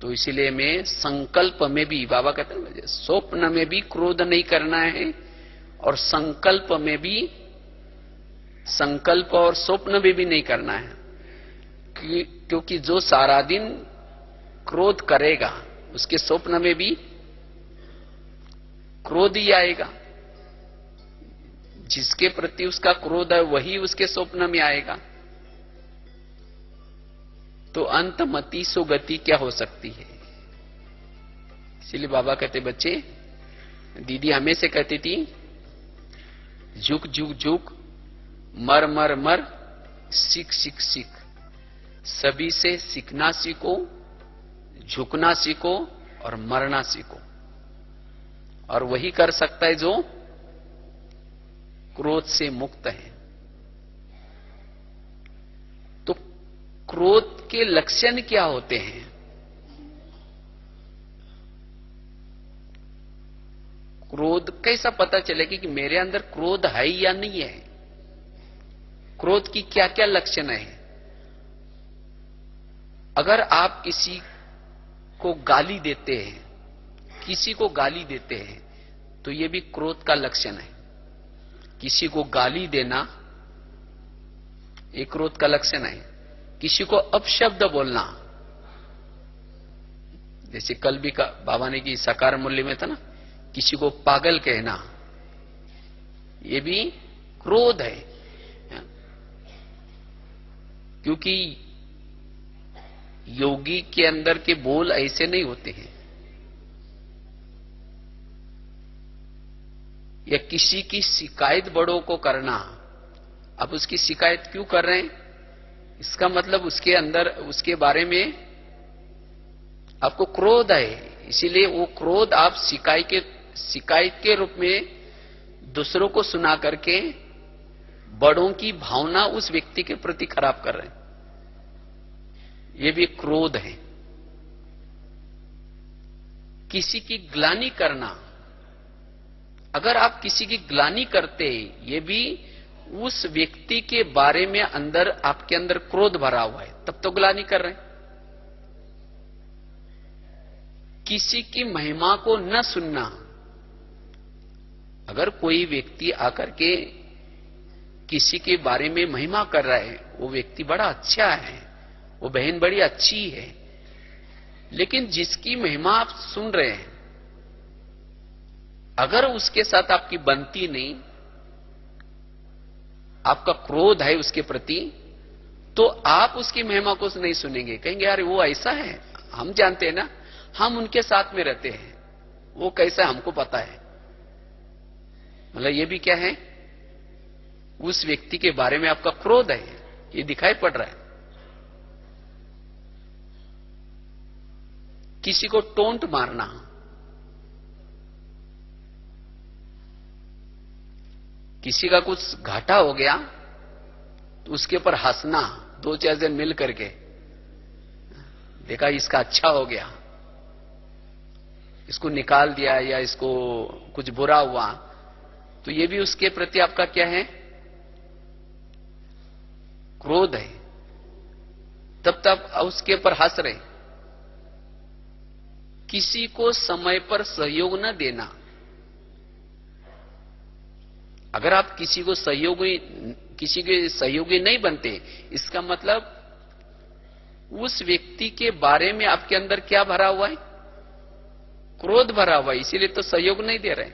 तो इसीलिए मैं संकल्प में भी, बाबा कहते हैं मुझे स्वप्न में भी क्रोध नहीं करना है और संकल्प में भी, संकल्प और स्वप्न में भी नहीं करना है, क्योंकि जो सारा दिन क्रोध करेगा उसके स्वप्न में भी क्रोध ही आएगा। जिसके प्रति उसका क्रोध है वही उसके स्वप्न में आएगा। तो अंतमति सुगति क्या हो सकती है? इसीलिए बाबा कहते बच्चे, दीदी हमेशा कहती थी, झुक झुक झुक, मर मर मर, सीख सीख सीख। सभी से सीखना सीखो, झुकना सीखो और मरना सीखो। और वही कर सकता है जो क्रोध से मुक्त है। तो क्रोध के लक्षण क्या होते हैं? क्रोध कैसा पता चलेगा कि मेरे अंदर क्रोध है या नहीं है? क्रोध की क्या क्या लक्षण है? अगर आप किसी को गाली देते हैं, किसी को गाली देते हैं, तो यह भी क्रोध का लक्षण है। किसी को गाली देना एक क्रोध का लक्षण है। किसी को अपशब्द बोलना, जैसे कल भी बाबा ने की साकार मूल्य में था ना, किसी को पागल कहना, यह भी क्रोध है। क्योंकि योगी के अंदर के बोल ऐसे नहीं होते हैं। या किसी की शिकायत बड़ों को करना, अब उसकी शिकायत क्यों कर रहे हैं? इसका मतलब उसके अंदर, उसके बारे में आपको क्रोध है। इसीलिए वो क्रोध आप शिकायत के रूप में दूसरों को सुना करके बड़ों की भावना उस व्यक्ति के प्रति खराब कर रहे हैं। ये भी क्रोध है। किसी की ग्लानि करना, अगर आप किसी की ग्लानि करते, ये भी उस व्यक्ति के बारे में अंदर आपके अंदर क्रोध भरा हुआ है, तब तो ग्लानि कर रहे हैं। किसी की महिमा को न सुनना, अगर कोई व्यक्ति आकर के किसी के बारे में महिमा कर रहा है, वो व्यक्ति बड़ा अच्छा है, वो बहन बड़ी अच्छी है, लेकिन जिसकी महिमा आप सुन रहे हैं, अगर उसके साथ आपकी बनती नहीं, आपका क्रोध है उसके प्रति, तो आप उसकी महिमा को नहीं सुनेंगे। कहेंगे यार वो ऐसा है, हम जानते हैं ना, हम उनके साथ में रहते हैं, वो कैसा है हमको पता है। मतलब ये भी क्या है? उस व्यक्ति के बारे में आपका क्रोध है, ये दिखाई पड़ रहा है। किसी को टोंट मारना, किसी का कुछ घाटा हो गया तो उसके ऊपर हंसना, दो चार जन मिल करके, देखा इसका अच्छा हो गया, इसको निकाल दिया या इसको कुछ बुरा हुआ, तो ये भी उसके प्रति आपका क्या है? क्रोध है। तब उसके ऊपर हंस रहे। किसी को समय पर सहयोग न देना, अगर आप किसी के सहयोगी नहीं बनते, इसका मतलब उस व्यक्ति के बारे में आपके अंदर क्या भरा हुआ है? क्रोध भरा हुआ है, इसीलिए तो सहयोग नहीं दे रहे।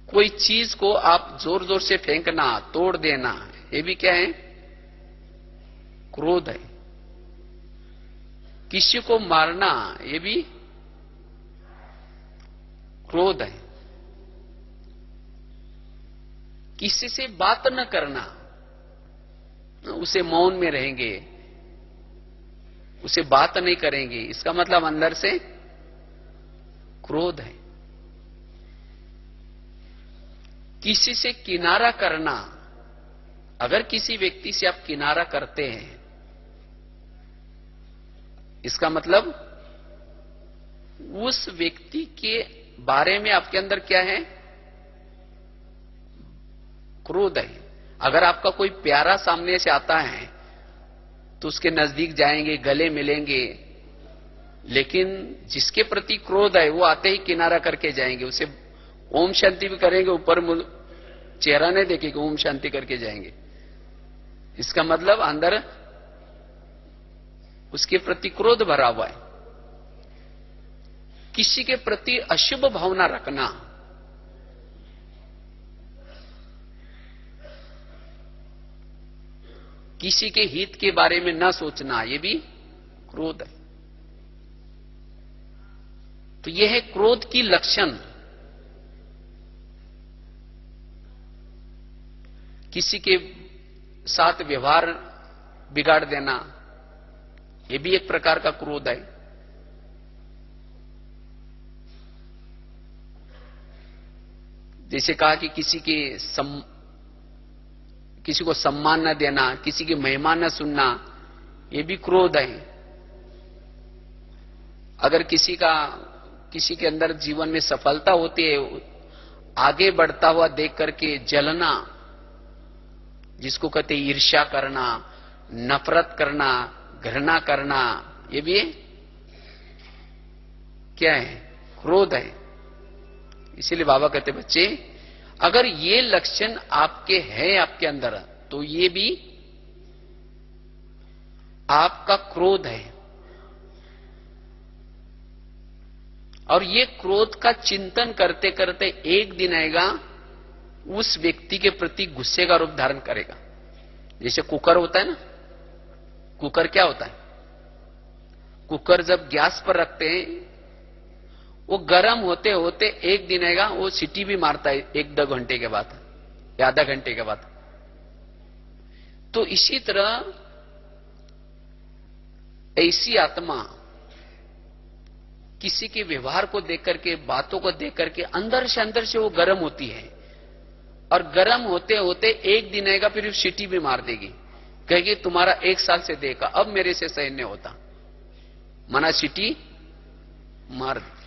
कोई चीज को आप जोर जोर से फेंकना, तोड़ देना, ये भी क्या है? क्रोध है। किसी को मारना, ये भी क्रोध है। किसी से बात न करना, उसे मौन में रहेंगे, उसे बात नहीं करेंगे, इसका मतलब अंदर से क्रोध है। किसी से किनारा करना, अगर किसी व्यक्ति से आप किनारा करते हैं, इसका मतलब उस व्यक्ति के बारे में आपके अंदर क्या है? क्रोध है। अगर आपका कोई प्यारा सामने से आता है तो उसके नजदीक जाएंगे, गले मिलेंगे, लेकिन जिसके प्रति क्रोध है वो आते ही किनारा करके जाएंगे, उसे ओम शांति भी करेंगे, ऊपर चेहरा नहीं देखेंगे, ओम शांति करके जाएंगे। इसका मतलब अंदर उसके प्रति क्रोध भरा हुआ है। किसी के प्रति अशुभ भावना रखना, किसी के हित के बारे में न सोचना, यह भी क्रोध है। तो यह है क्रोध की लक्षण। किसी के साथ व्यवहार बिगाड़ देना, यह भी एक प्रकार का क्रोध है। जैसे कहा कि किसी को सम्मान न देना, किसी की महिमा न सुनना, यह भी क्रोध है। अगर किसी के अंदर जीवन में सफलता होती है, आगे बढ़ता हुआ देख करके जलना, जिसको कहते हैं ईर्ष्या करना, नफरत करना, घृणा करना, ये भी क्या है? क्रोध है। इसीलिए बाबा कहते बच्चे, अगर ये लक्षण आपके हैं आपके अंदर, तो ये भी आपका क्रोध है। और ये क्रोध का चिंतन करते करते एक दिन आएगा, उस व्यक्ति के प्रति गुस्से का रूप धारण करेगा। जैसे कुकर होता है ना, कुकर क्या होता है? कुकर जब गैस पर रखते हैं, वो गर्म होते होते एक दिन आएगा, वो सीटी भी मारता है 1-2 घंटे के बाद या आधा घंटे के बाद। तो इसी तरह ऐसी आत्मा किसी के व्यवहार को देख करके, बातों को देख करके अंदर से वो गर्म होती है, और गर्म होते होते एक दिन आएगा, फिर सीटी भी मार देगी, कहेगी तुम्हारा 1 साल से देखा, अब मेरे से सहन नहीं होता, मना सीटी मार दी।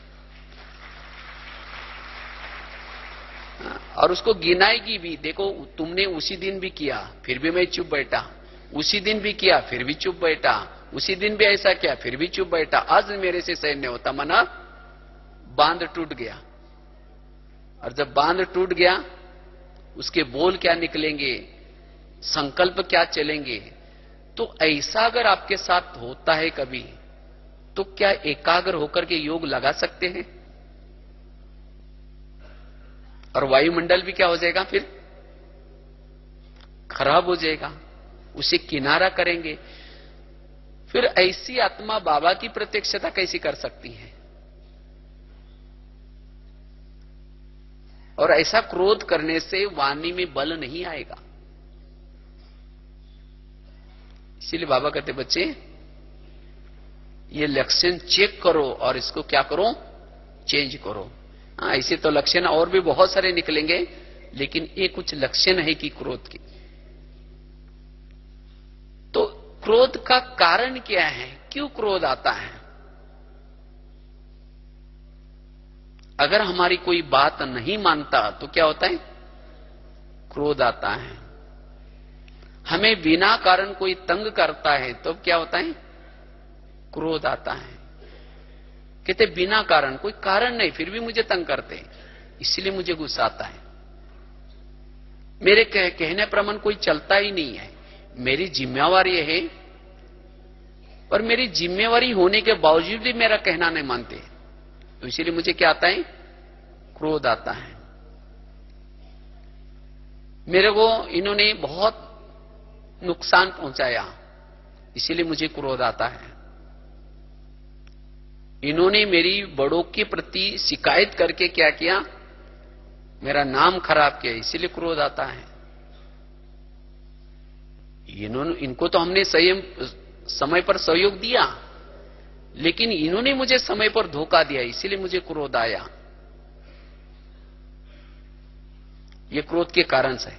और उसको गिनाएगी भी, देखो तुमने उसी दिन भी किया, फिर भी मैं चुप बैठा, उसी दिन भी किया, फिर भी चुप बैठा, उसी दिन भी ऐसा किया, फिर भी चुप बैठा, आज मेरे से सहन नहीं होता, मना बांध टूट गया। और जब बांध टूट गया, उसके बोल क्या निकलेंगे, संकल्प क्या चलेंगे। तो ऐसा अगर आपके साथ होता है कभी, तो क्या एकाग्र होकर के योग लगा सकते हैं? और वायुमंडल भी क्या हो जाएगा, फिर खराब हो जाएगा, उसे किनारा करेंगे। फिर ऐसी आत्मा बाबा की प्रत्यक्षता कैसी कर सकती है? और ऐसा क्रोध करने से वाणी में बल नहीं आएगा। इसीलिए बाबा कहते बच्चे, ये लक्षण चेक करो और इसको क्या करो, चेंज करो। ऐसे तो लक्षण और भी बहुत सारे निकलेंगे, लेकिन ये कुछ लक्षण है कि क्रोध की। तो क्रोध का कारण क्या है, क्यों क्रोध आता है? अगर हमारी कोई बात नहीं मानता तो क्या होता है, क्रोध आता है। हमें बिना कारण कोई तंग करता है तो क्या होता है, क्रोध आता है। कहते बिना कारण, कोई कारण नहीं, फिर भी मुझे तंग करते, इसलिए मुझे गुस्सा आता है। मेरे कहने प्रमाण कोई चलता ही नहीं है, मेरी जिम्मेवारी है, पर मेरी जिम्मेवारी होने के बावजूद भी मेरा कहना नहीं मानते, तो इसीलिए मुझे क्या आता है, क्रोध आता है। मेरे को इन्होंने बहुत नुकसान पहुंचाया, इसीलिए मुझे क्रोध आता है। इन्होंने मेरी बड़ों के प्रति शिकायत करके क्या किया, मेरा नाम खराब किया, इसीलिए क्रोध आता है। इनको तो हमने समय पर सहयोग दिया, लेकिन इन्होंने मुझे समय पर धोखा दिया, इसीलिए मुझे क्रोध आया। ये क्रोध के कारण से।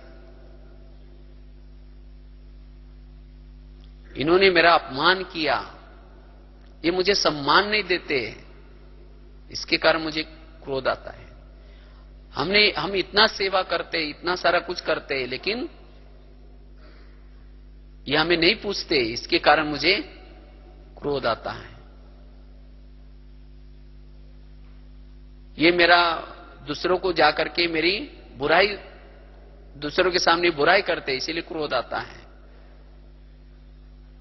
इन्होंने मेरा अपमान किया, ये मुझे सम्मान नहीं देते, इसके कारण मुझे क्रोध आता है। हम इतना सेवा करते, इतना सारा कुछ करते, लेकिन ये हमें नहीं पूछते, इसके कारण मुझे क्रोध आता है। ये मेरा दूसरों को जाकर के मेरी बुराई, दूसरों के सामने बुराई करते, इसीलिए क्रोध आता है।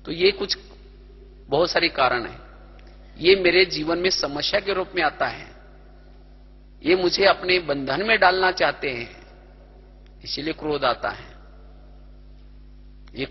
तो ये कुछ बहुत सारे कारण है। ये मेरे जीवन में समस्या के रूप में आता है, ये मुझे अपने बंधन में डालना चाहते हैं, इसीलिए क्रोध आता है।